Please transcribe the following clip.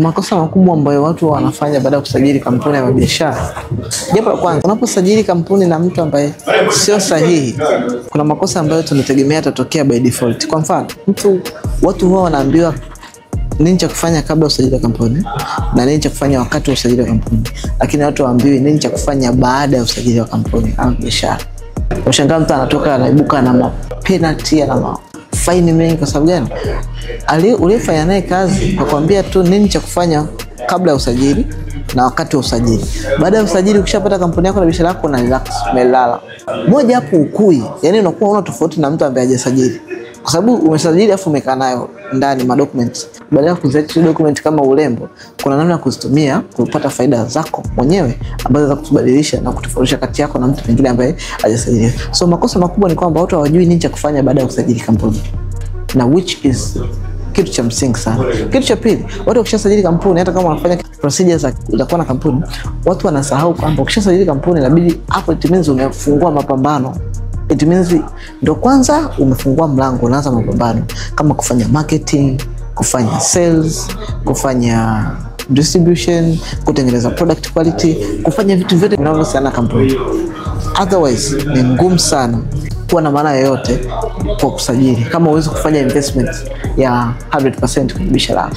Makosa makubwa ambayo watu wanafanya baada ya kusajili kampuni ya biashara. Jambo la kwanza, unaposajili kampuni na mtu ambaye sio sahihi, kuna makosa ambayo tunategemea yatatokea by default. Kwa mfano, watu huwa wanaambiwa nini cha kufanya kabla usajili kampuni na nini cha kufanya wakati wa usajili wa kampuni, lakini watu waambiwi nini cha kufanya baada ya usajili wa kampuni au biashara. Unashangaa mtu anatoka anaibuka na penalty na faini mengi. Kwa sababu gani? Ulifanya naye kazi akwambia tu nini cha kufanya kabla ya usajili na wakati wa usajili. Baada ya usajili ukishapata kampuni yako na biashara yako na relax, umelala. Moja hapo ukui, yani unakuwa una tofauti na mtu ambaye hajasajili. Kwa sababu umesajili afu umekaa nayo ndani documents. Baada ya kuzalisha document kama urembo, kuna namna ya kuzitumia kupata faida zako mwenyewe ambazo za kutubadilisha na kutofautisha kati yako na mtu mwingine ambaye hajasajili. So makosa makubwa ni kwamba watu hawajui nini cha kufanya baada ya kusajili kampuni. Na which is kitu cha msingi sana. Kitu cha pili, watu wakishasajili kampuni, hata kama wanafanya procedures za kuwa na kampuni, watu wanasahau kwamba ukishasajili kampuni inabidi hapo it means umefungua mapambano. It means ndo kwanza umefungua mlango, unaanza mapambano kama kufanya marketing, kufanya sales, kufanya distribution, kutengeneza product quality, kufanya vitu vyote vinavyohusiana na kampuni. Otherwise ni ngumu sana kuwa na maana yoyote kwa kusajili kama huwezi kufanya investment ya 100% kwenye biashara yako.